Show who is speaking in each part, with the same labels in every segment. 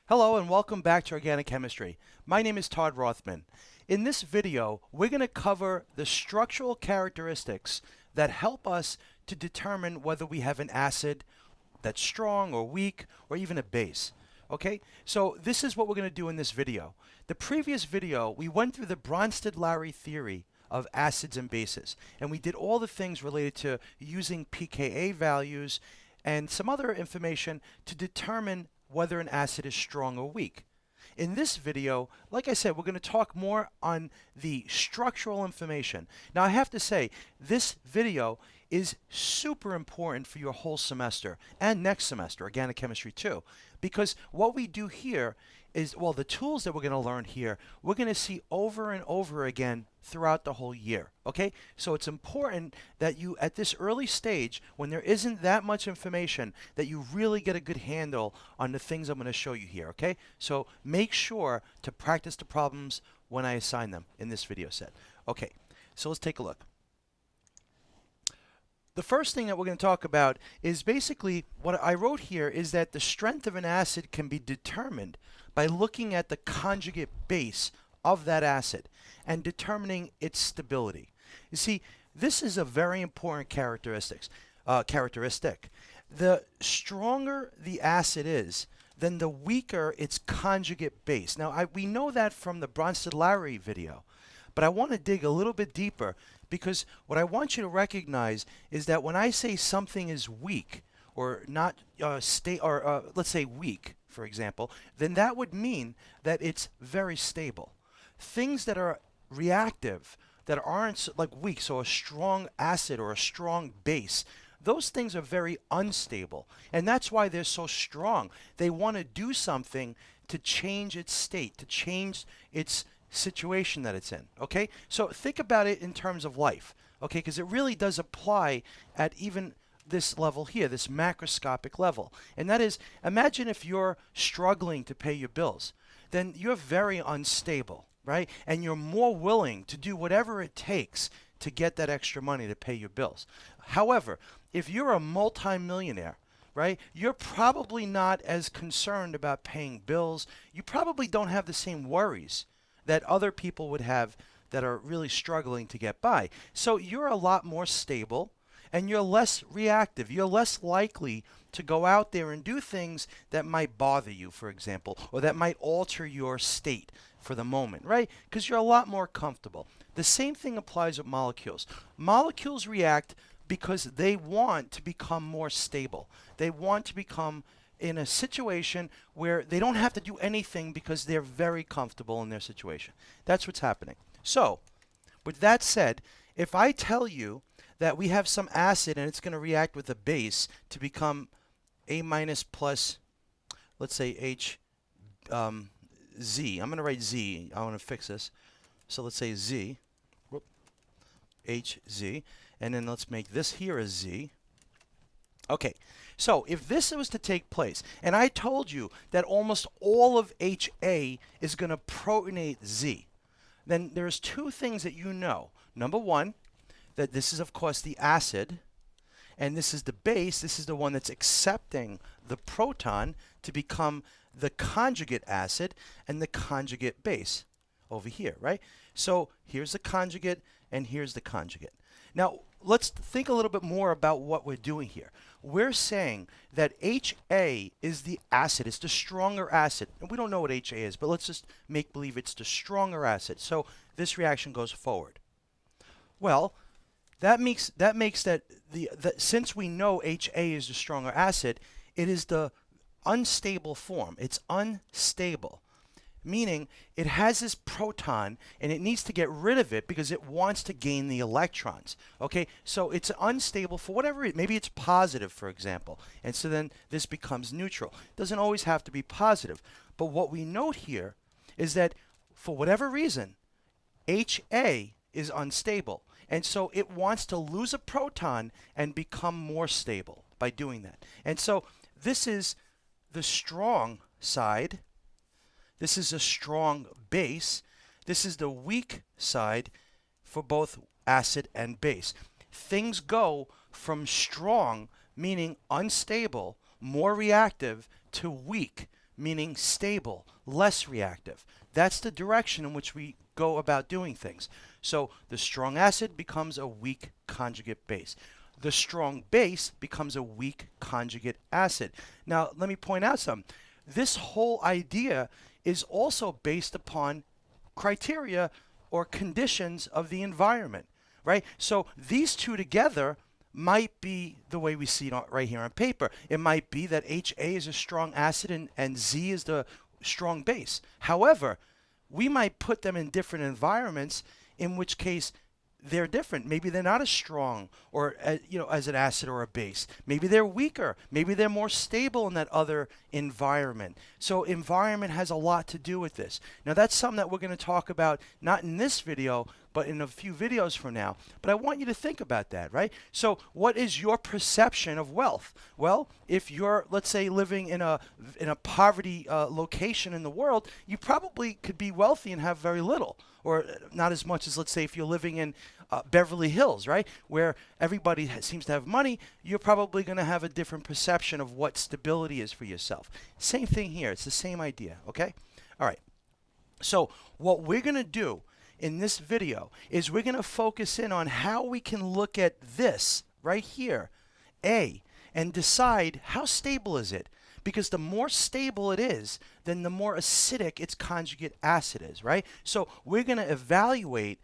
Speaker 1: Hello and welcome back to Organic Chemistry. My name is Todd Rothman. In this video, we're going to cover the structural characteristics that help us to determine whether we have an acid that's strong or weak or even a base. Okay, so this is what we're going to do in this video. The previous video, we went through the Bronsted-Lowry theory of acids and bases, and we did all the things related to using pKa values and some other information to determine whether an acid is strong or weak. In this video, like I said, we're going to talk more on the structural information. Now, I have to say, this video is super important for your whole semester and next semester, Organic Chemistry 2, because what we do here is, well, the tools that we're going to learn here, we're going to see over and over again throughout the whole year, okay? So it's important that you, at this early stage, when there isn't that much information, that you really get a good handle on the things I'm going to show you here, okay? So make sure to practice the problems when I assign them in this video set. Okay, so let's take a look. The first thing that we're going to talk about is basically what I wrote here is that the strength of an acid can be determined by looking at the conjugate base of that acid and determining its stability. You see, this is a very important characteristic. The stronger the acid is, then the weaker its conjugate base. Now, we know that from the Bronsted-Lowry video, but I want to dig a little bit deeper because what I want you to recognize is that when I say something is weak or not let's say weak, for example, then that would mean that it's very stable. Things that are reactive, that aren't like weak, so a strong acid or a strong base, those things are very unstable. And that's why they're so strong. They want to do something to change its state, to change its situation that it's in, okay? So think about it in terms of life, okay? Because it really does apply at even this level here, this macroscopic level. And that is, imagine if you're struggling to pay your bills, then you're very unstable, right? And you're more willing to do whatever it takes to get that extra money to pay your bills. However, if you're a multimillionaire, right, you're probably not as concerned about paying bills. You probably don't have the same worries that other people would have that are really struggling to get by. So you're a lot more stable and you're less reactive. You're less likely to go out there and do things that might bother you, for example, or that might alter your state for the moment, right? Because you're a lot more comfortable. The same thing applies with molecules. Molecules react because they want to become more stable. They want to become in a situation where they don't have to do anything because they're very comfortable in their situation. That's what's happening. So, with that said, if I tell you that we have some acid and it's going to react with a base to become A minus plus, let's say Z. I'm going to write Z. I want to fix this. So let's say Z, HZ, and then let's make this here a Z. Okay, so if this was to take place, and I told you that almost all of HA is going to protonate Z, then there's two things that you know. Number one, that this is, of course, the acid, and this is the base. This is the one that's accepting the proton to become the conjugate acid and the conjugate base over here, right? So here's the conjugate, and here's the conjugate. Now, let's think a little bit more about what we're doing here. We're saying that HA is the acid. It's the stronger acid. And we don't know what HA is, but let's just make believe it's the stronger acid. So this reaction goes forward. Well, that makes that since we know HA is the stronger acid, it is the unstable form. It's unstable, meaning it has this proton and it needs to get rid of it because it wants to gain the electrons. Okay, so it's unstable for whatever reason. Maybe it's positive, for example, and so then this becomes neutral. It doesn't always have to be positive, but what we note here is that for whatever reason, HA is unstable, and so it wants to lose a proton and become more stable by doing that. And so this is the strong side. This is a strong base. This is the weak side for both acid and base. Things go from strong, meaning unstable, more reactive, to weak, meaning stable, less reactive. That's the direction in which we go about doing things. So the strong acid becomes a weak conjugate base. The strong base becomes a weak conjugate acid. Now, let me point out something. This whole idea is also based upon criteria or conditions of the environment, right? So these two together might be the way we see it right here on paper. It might be that HA is a strong acid and Z is the strong base. However, we might put them in different environments, in which case they're different. Maybe they're not as strong or as an acid or a base. Maybe they're weaker. Maybe they're more stable in that other environment. So environment has a lot to do with this. Now that's something that we're going to talk about not in this video, but in a few videos from now. But I want you to think about that, right? So what is your perception of wealth? Well, if you're, let's say, living in a poverty location in the world, you probably could be wealthy and have very little, or not as much as, let's say, if you're living in Beverly Hills, right, where everybody seems to have money. You're probably going to have a different perception of what stability is for yourself. Same thing here. It's the same idea, okay? All right. So what we're going to do in this video is we're going to focus in on how we can look at this right here, A, and decide how stable is it. Because the more stable it is, then the more acidic its conjugate acid is, right? So we're going to evaluate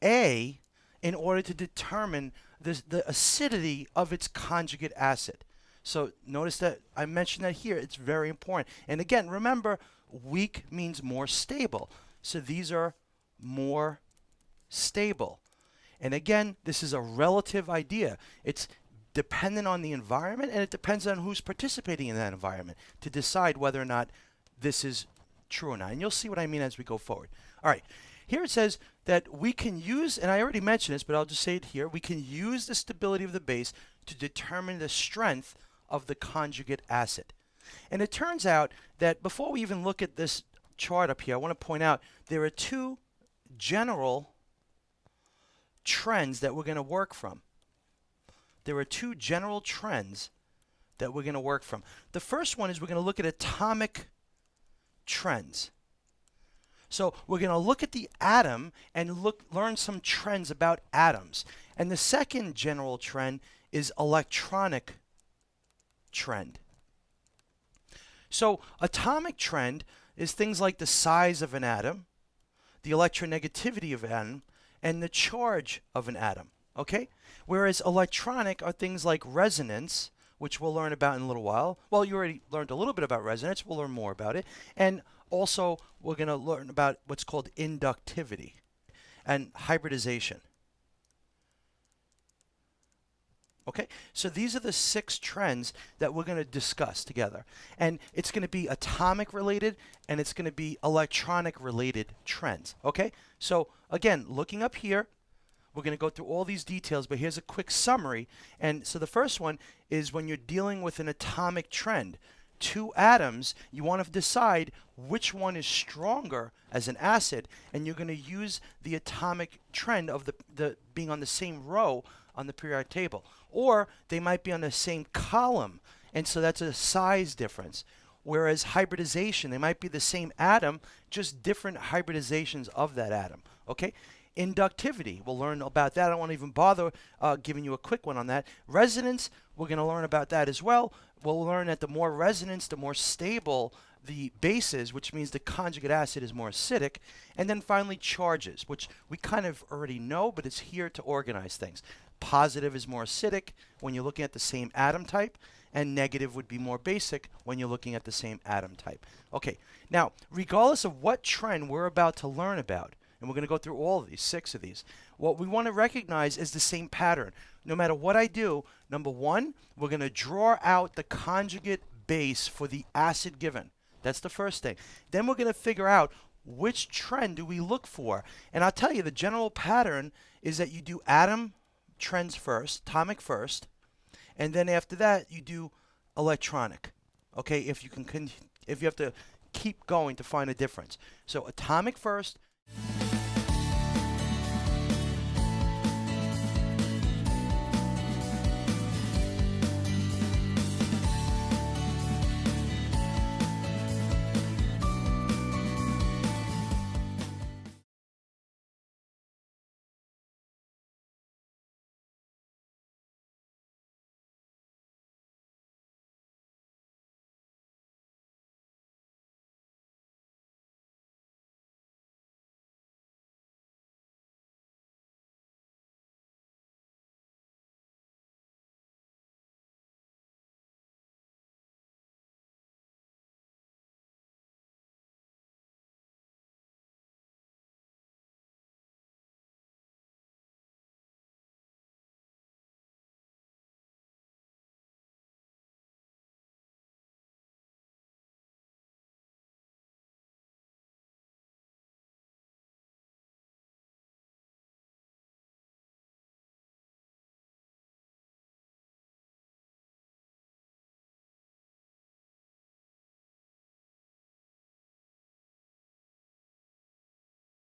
Speaker 1: A in order to determine the acidity of its conjugate acid. So notice that I mentioned that here. It's very important. And again, remember, weak means more stable. So these are more stable. And again, this is a relative idea. It's dependent on the environment, and it depends on who's participating in that environment to decide whether or not this is true or not. And you'll see what I mean as we go forward. All right. Here it says that we can use, and I already mentioned this, but I'll just say it here, we can use the stability of the base to determine the strength of the conjugate acid. And it turns out that before we even look at this chart up here, I want to point out there are two general trends that we're going to work from. There are two general trends that we're going to work from. The first one is we're going to look at atomic trends. So we're going to look at the atom and learn some trends about atoms. And the second general trend is electronic trend. So atomic trend is things like the size of an atom, the electronegativity of an atom, and the charge of an atom. Okay? Whereas electronic are things like resonance, which we'll learn about in a little while. Well, you already learned a little bit about resonance. We'll learn more about it. And also, we're going to learn about what's called inductivity and hybridization. Okay, so these are the 6 trends that we're going to discuss together. And it's going to be atomic related, and it's going to be electronic related trends. Okay, so again, looking up here, we're going to go through all these details, but here's a quick summary. And so the first one is when you're dealing with an atomic trend. 2 atoms, you want to decide which one is stronger as an acid, and you're going to use the atomic trend of the being on the same row on the periodic table. Or they might be on the same column, and so that's a size difference. Whereas hybridization, they might be the same atom, just different hybridizations of that atom. Okay? Inductivity, we'll learn about that. I don't want to even bother giving you a quick one on that. Resonance, we're going to learn about that as well. We'll learn that the more resonance, the more stable the base is, which means the conjugate acid is more acidic. And then finally, charges, which we kind of already know, but it's here to organize things. Positive is more acidic when you're looking at the same atom type, and negative would be more basic when you're looking at the same atom type. Okay, now, regardless of what trend we're about to learn about, and we're going to go through all of these, 6 of these, what we want to recognize is the same pattern. No matter what I do, number 1, we're going to draw out the conjugate base for the acid given. That's the first thing. Then we're going to figure out which trend do we look for. And I'll tell you, the general pattern is that you do atom trends first, atomic first, and then after that you do electronic. Okay, if you have to keep going to find a difference. So atomic first,